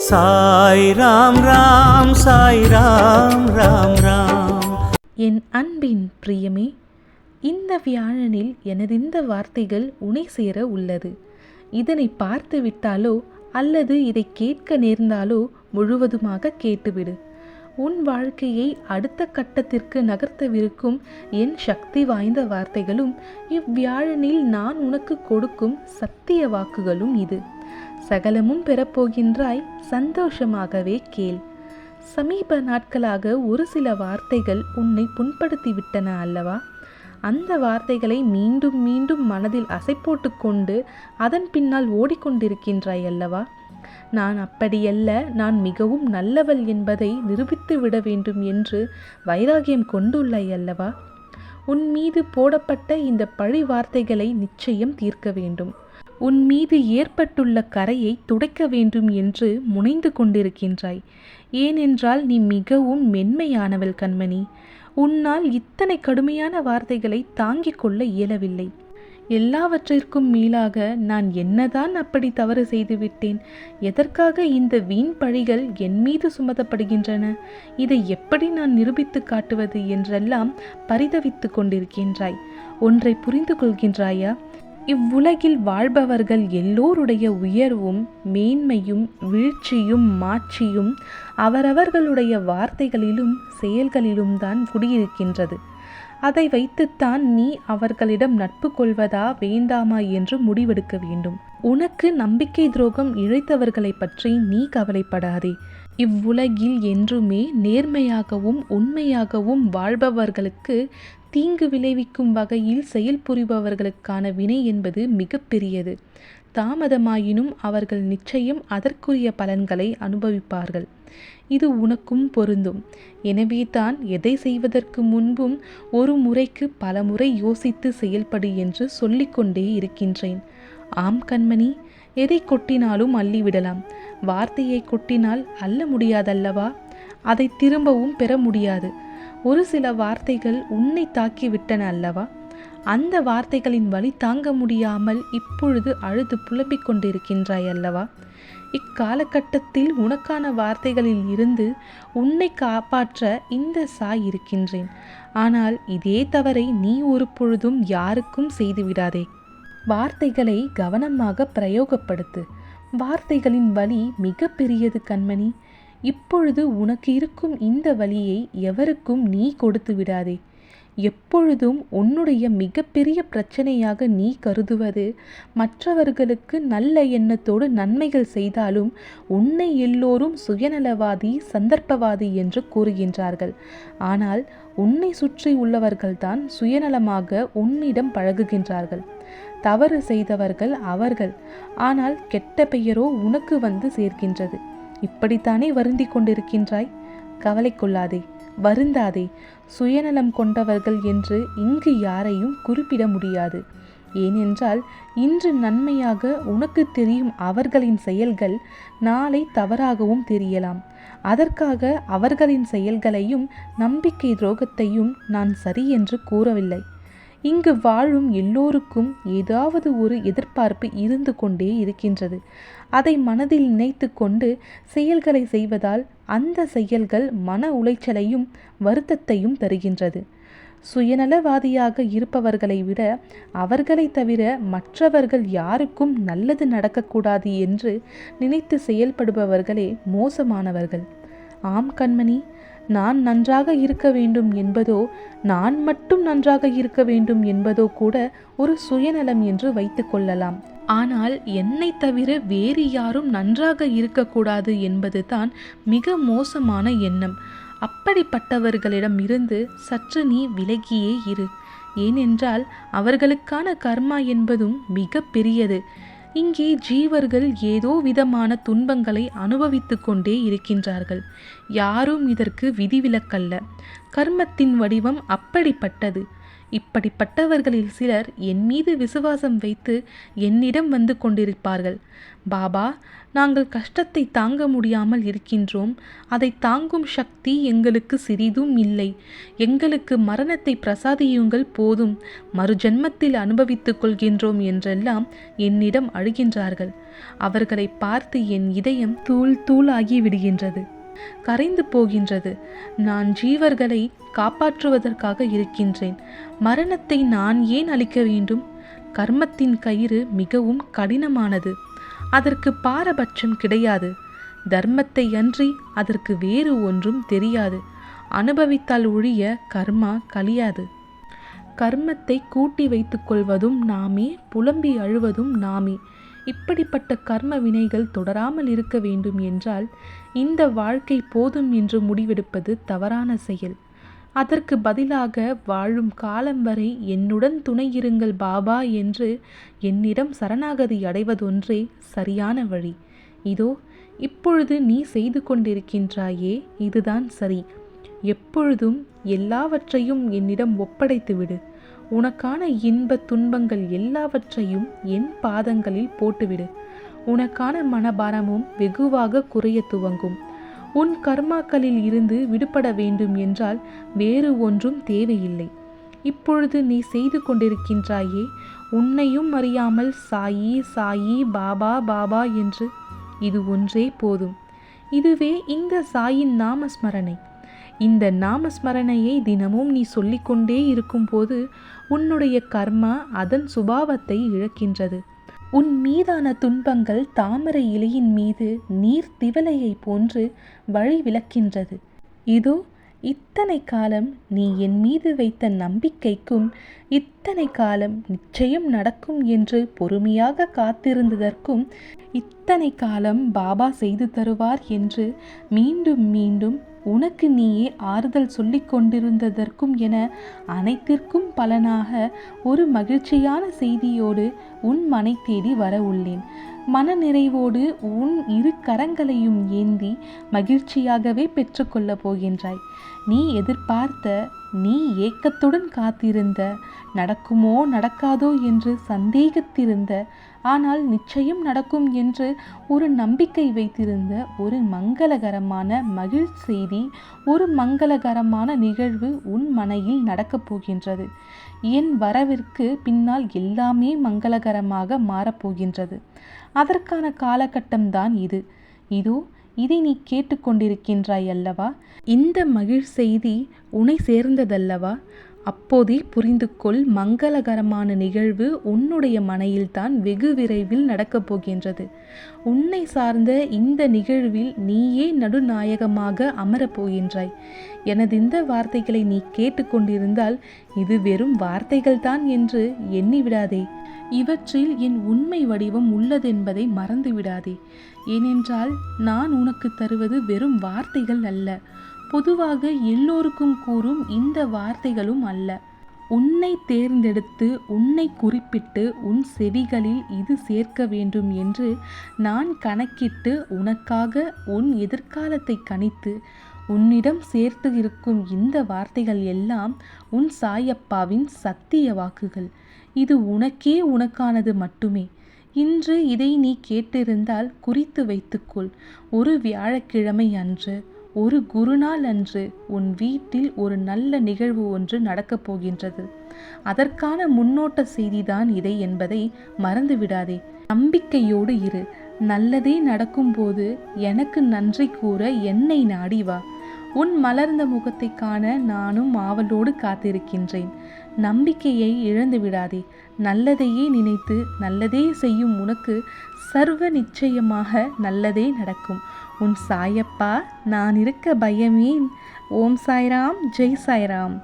சாய் ராம் ராம் சாய் ராம் ராம் ராம். என் அன்பின் பிரியமே, இந்த வியாழனில் எனதிந்த வார்த்தைகள் உனை சேர உள்ளது. இதனை பார்த்து விட்டாலோ அல்லது இதை கேட்க நேர்ந்தாலோ முழுவதுமாக கேட்டுவிடு. உன் வாழ்க்கையை அடுத்த கட்டத்திற்கு நகர்த்தவிருக்கும் என் சக்தி வாய்ந்த வார்த்தைகளும் இவ்வியாழனில் நான் உனக்கு கொடுக்கும் சத்திய வாக்குகளும் இது. சகலமும் பெறப்போகின்றாய், சந்தோஷமாகவே கேள். சமீப நாட்களாக ஒரு சில வார்த்தைகள் உன்னை புண்படுத்தி விட்டன அல்லவா? அந்த வார்த்தைகளை மீண்டும் மீண்டும் மனதில் அசை போட்டு கொண்டு அதன் பின்னால் ஓடிக்கொண்டிருக்கின்றாய் அல்லவா? நான் அப்படியல்ல, நான் மிகவும் நல்லவள் என்பதை நிரூபித்து விட வேண்டும் என்று வைராகியம் கொண்டுள்ளாய் அல்லவா? உன் மீது போடப்பட்ட இந்த பழி வார்த்தைகளை நிச்சயம் தீர்க்க வேண்டும். உன் மீது ஏற்பட்டுள்ள கரையை துடைக்க வேண்டும் என்று முனைந்து கொண்டிருக்கின்றாய். ஏனென்றால் நீ மிகவும் மென்மையானவள் கண்மணி. உன்னால் இத்தனை கடுமையான வார்த்தைகளை தாங்கிக் கொள்ள இயலவில்லை. எல்லாவற்றிற்கும் மேலாக நான் என்னதான் அப்படி தவறு செய்துவிட்டேன்? எதற்காக இந்த வீண் பழிகள் என் மீது சுமத்தப்படுகின்றன? இதை எப்படி நான் நிரூபித்து காட்டுவது என்றெல்லாம் பரிதவித்து கொண்டிருக்கின்றாய். ஒன்றை புரிந்து கொள்கின்றாயா? இவ்வுலகில் வாழ்பவர்கள் எல்லோருடைய உயர்வும் மேன்மையும் வீழ்ச்சியும் மாட்சியும் அவரவர்களுடைய வார்த்தைகளிலும் செயல்களிலும் தான் குடியிருக்கின்றது. அதை வைத்துத்தான் நீ அவர்களிடம் நட்பு கொள்வதா வேண்டாமா என்று முடிவெடுக்க வேண்டும். உனக்கு நம்பிக்கை துரோகம் இழைத்தவர்களை பற்றி நீ கவலைப்படாதே. இவ்வுலகில் என்றுமே நேர்மையாகவும் உண்மையாகவும் வாழ்பவர்களுக்கு தீங்கு விளைவிக்கும் வகையில் செயல்புரிபவர்களுக்கான வினை என்பது மிக பெரியது. தாமதமாயினும் அவர்கள் நிச்சயம் அதற்குரிய பலன்களை அனுபவிப்பார்கள். இது உனக்கும் பொருந்தும். எனவே தான் எதை செய்வதற்கு முன்பும் ஒரு முறைக்கு பல முறை யோசித்து செயல்படு என்று சொல்லிக்கொண்டே இருக்கின்றேன். ஆம் கண்மணி, எதை கொட்டினாலும் அள்ளிவிடலாம். வார்த்தையை கொட்டினால் அள்ள முடியாதல்லவா? அதை திரும்பவும் பெற முடியாது. ஒரு சில வார்த்தைகள் உன்னை தாக்கிவிட்டன அல்லவா? அந்த வார்த்தைகளின் வலி தாங்க முடியாமல் இப்பொழுது அழுது புலம்பிக் கொண்டிருக்கின்றாய் அல்லவா? இக்காலகட்டத்தில் உனக்கான வார்த்தைகளில் இருந்து உன்னை காப்பாற்ற இந்த சாய் இருக்கின்றேன். ஆனால் இதே தவறை நீ ஒரு பொழுதும் யாருக்கும் செய்துவிடாதே. வார்த்தைகளை கவனமாக பிரயோகப்படுத்து. வார்த்தைகளின் வலி மிக பெரியது கண்மணி. இப்பொழுது உனக்கு இருக்கும் இந்த வலியை எவருக்கும் நீ கொடுத்து விடாதே. எப்பொழுதும் உன்னுடைய மிகப்பெரிய பிரச்சனையாக நீ கருதுவது மற்றவர்களுக்கு நல்ல எண்ணத்தோடு நன்மைகள் செய்தாலும் உன்னை எல்லோரும் சுயநலவாதி, சந்தர்ப்பவாதி என்று கூறுகின்றார்கள். ஆனால் உன்னை சுற்றி உள்ளவர்கள்தான் சுயநலமாக உன்னிடம் பழகுகின்றார்கள். தவறு செய்தவர்கள் அவர்கள், ஆனால் கெட்ட பெயரோ உனக்கு வந்து சேர்க்கின்றது. இப்படித்தானே வருந்தி கொண்டிருக்கின்றாய்? கவலை கொள்ளாதே, வருந்தாதே. சுயநலம் கொண்டவர்கள் என்று இங்கு யாரையும் குறிப்பிட முடியாது. ஏனென்றால் இன்று நன்மையாக உனக்கு தெரியும் அவர்களின் செயல்கள் நாளை தவறாகவும் தெரியலாம். அதற்காக அவர்களின் செயல்களையும் நம்பிக்கை துரோகத்தையும் நான் சரி என்று கூறவில்லை. இங்கு வாழும் எல்லோருக்கும் ஏதாவது ஒரு எதிர்பார்ப்பு இருந்து கொண்டே இருக்கின்றது. அதை மனதில் நினைத்து கொண்டு செயல்களை செய்வதால் அந்த செயல்கள் மன உளைச்சலையும் வருத்தத்தையும் தருகின்றது. சுயநலவாதியாக இருப்பவர்களை விட அவர்களை தவிர மற்றவர்கள் யாருக்கும் நல்லது நடக்கக்கூடாது என்று நினைத்து செயல்படுபவர்களே மோசமானவர்கள். ஆம் கண்மணி, நான் நன்றாக இருக்க வேண்டும் என்பதோ நான் மட்டும் நன்றாக இருக்க வேண்டும் என்பதோ கூட ஒரு சுயநலம் என்று வைத்து கொள்ளலாம். ஆனால் என்னை தவிர வேறு யாரும் நன்றாக இருக்கக்கூடாது என்பது தான் மிக மோசமான எண்ணம். அப்படிப்பட்டவர்களிடம் இருந்து சற்று நீ விலகியே இரு. ஏனென்றால் அவர்களுக்கான கர்மா என்பதும் மிக பெரியது. இங்கே ஜீவர்கள் ஏதோ விதமான துன்பங்களை அனுபவித்து கொண்டே இருக்கின்றார்கள். யாரும் இதற்கு விதிவிலக்கல்ல. கர்மத்தின் வடிவம் அப்படிப்பட்டது. இப்படிப்பட்டவர்களில் சிலர் என் மீது விசுவாசம் வைத்து என்னிடம் வந்து கொண்டிருப்பார்கள். பாபா, நாங்கள் கஷ்டத்தை தாங்க முடியாமல் இருக்கின்றோம். அதை தாங்கும் சக்தி எங்களுக்கு சிறிதும் இல்லை. எங்களுக்கு மரணத்தை பிரசாதியுங்கள் போதும். மறுஜன்மத்தில் அனுபவித்துக் கொள்கின்றோம் என்றெல்லாம் என்னிடம் அழுகின்றார்கள். அவர்களை பார்த்து என் இதயம் தூள் தூளாகி விடுகின்றது, கரைந்து போகின்றது. நான் ஜீவர்களை காப்பாற்றுவதற்காக இருக்கின்றேன். மரணத்தை நான் ஏன் அளிக்க வேண்டும்? கர்மத்தின் கயிறு மிகவும் கடினமானது. அதற்கு பாரபட்சம் கிடையாது. தர்மத்தை அன்றி அதற்கு வேறு ஒன்றும் தெரியாது. அனுபவித்தால் ஒழிய கர்மா கழியாது. கர்மத்தை கூட்டி வைத்துக் கொள்வதும் நாமே, புலம்பி அழுவதும் நாமே. இப்படிப்பட்ட கர்ம வினைகள் தொடராமல் இருக்க வேண்டும் என்றால் இந்த வாழ்க்கை போதும் என்று முடிவெடுப்பது தவறான செயல். அதற்கு பதிலாக வாழும் காலம் வரை என்னுடன் துணையிருங்கள் பாபா என்று என்னிடம் சரணாகதி அடைவதொன்றே சரியான வழி. இதோ இப்பொழுது நீ செய்து கொண்டிருக்கின்றாயே, இதுதான் சரி. எப்பொழுதும் எல்லாவற்றையும் என்னிடம் ஒப்படைத்து விடு. உனக்கான இன்ப துன்பங்கள் எல்லாவற்றையும் என் பாதங்களில் போட்டுவிடு. உனக்கான மனபாரமும் வெகுவாக குறைய துவங்கும். உன் கர்மாக்களில் இருந்து விடுபட வேண்டும் என்றால் வேறு ஒன்றும் தேவையில்லை. இப்பொழுது நீ செய்து கொண்டிருக்கின்றாயே, உன்னையும் அறியாமல் சாயி சாயி, பாபா பாபா என்று, இது ஒன்றே போதும். இதுவே இந்த சாயின் நாமஸ்மரணை. இந்த நாமஸ்மரணையை தினமும் நீ சொல்லிக்கொண்டே இருக்கும்போது உன்னுடைய கர்மா அதன் சுபாவத்தை இழக்கின்றது. உன் மீதான துன்பங்கள் தாமரை இலையின் மீது நீர் திவலையை போன்று வழி விளக்கின்றது. இதோ இத்தனை காலம் நீ என் மீது வைத்த நம்பிக்கைக்கும் இத்தனை காலம் நிச்சயம் நடக்கும் என்று பொறுமையாக காத்திருந்ததற்கும் இத்தனை காலம் பாபா செய்து தருவார் என்று மீண்டும் மீண்டும் உனக்கு நீயே ஆறுதல் சொல்லிக் கொண்டிருந்ததற்கும் என அனைத்திற்கும் பலனாக ஒரு மகிழ்ச்சியான செய்தியோடு உன் மனை தேடி வர உள்ளேன். மனநிறைவோடு உன் இரு கரங்களையும் ஏந்தி மகிழ்ச்சியாகவே பெற்றுக்கொள்ளப் போகின்றாய். நீ எதிர்பார்த்த, நீ ஏக்கத்துடன் காத்திருந்த, நடக்குமோ நடக்காதோ என்று சந்தேகித்திருந்த, ஆனால் நிச்சயம் நடக்கும் என்று ஒரு நம்பிக்கை வைத்திருந்த ஒரு மங்களகரமான மகிழ் செய்தி, ஒரு மங்களகரமான நிகழ்வு உன் மனையில் நடக்கப் போகின்றது. என் வரவிற்கு பின்னால் எல்லாமே மங்களகரமாக மாறப்போகின்றது. அதற்கான காலகட்டம்தான் இது. இதோ இதை நீ கேட்டுக்கொண்டிருக்கின்றாய் அல்லவா? இந்த மகிழ் செய்தி உன்னை சேர்ந்ததல்லவா? அப்போதே புரிந்து கொள், மங்களகரமான நிகழ்வு உன்னுடைய மனையில்தான் வெகு விரைவில் நடக்கப் போகின்றது. உன்னை சார்ந்த இந்த நிகழ்வில் நீயே நடுநாயகமாக அமரப் போகின்றாய். எனது இந்த வார்த்தைகளை நீ கேட்டுக்கொண்டிருந்தால் இது வெறும் வார்த்தைகள்தான் என்று எண்ணிவிடாதே. இவற்றில் என் உண்மை வடிவம் உள்ளதென்பதை மறந்து விடாதே. ஏனென்றால் நான் உனக்கு தருவது வெறும் வார்த்தைகள் அல்ல, பொதுவாக எல்லோருக்கும் கூறும் இந்த வார்த்தைகளும் அல்ல. உன்னை தேர்ந்தெடுத்து, உன்னை குறிப்பிட்டு, உன் செவிகளில் இது சேர்க்க வேண்டும் என்று நான் கணக்கிட்டு உனக்காக உன் எதிர்காலத்தை கணித்து உன்னிடம் சேர்த்து இருக்கும் இந்த வார்த்தைகள் எல்லாம் உன் சாயப்பாவின் சத்திய வாக்குகள். இது உனக்கே உனக்கானது மட்டுமே. இன்று இதை நீ கேட்டிருந்தால் குறித்து வைத்துக்கொள். ஒரு வியாழக்கிழமை அன்று, ஒரு குருநாள் அன்று உன் வீட்டில் ஒரு நல்ல நிகழ்வு ஒன்று நடக்கப் போகின்றது. அதற்கான முன்னோட்ட செய்திதான் இதை என்பதை மறந்துவிடாதே. நம்பிக்கையோடு இரு. நல்லதே நடக்கும்போது எனக்கு நன்றி கூற என்னை நாடி வா. உன் மலர்ந்த முகத்தை காண நானும் ஆவலோடு காத்திருக்கின்றேன். நம்பிக்கையை இழந்து விடாதே. நல்லதையே நினைத்து நல்லதே செய்யும் உனக்கு சர்வ நிச்சயமாக நல்லதே நடக்கும். உன் சாயப்பா, நான் இருக்க பயமேன். ஓம் சாய்ராம், ஜெய் சாய்ராம்.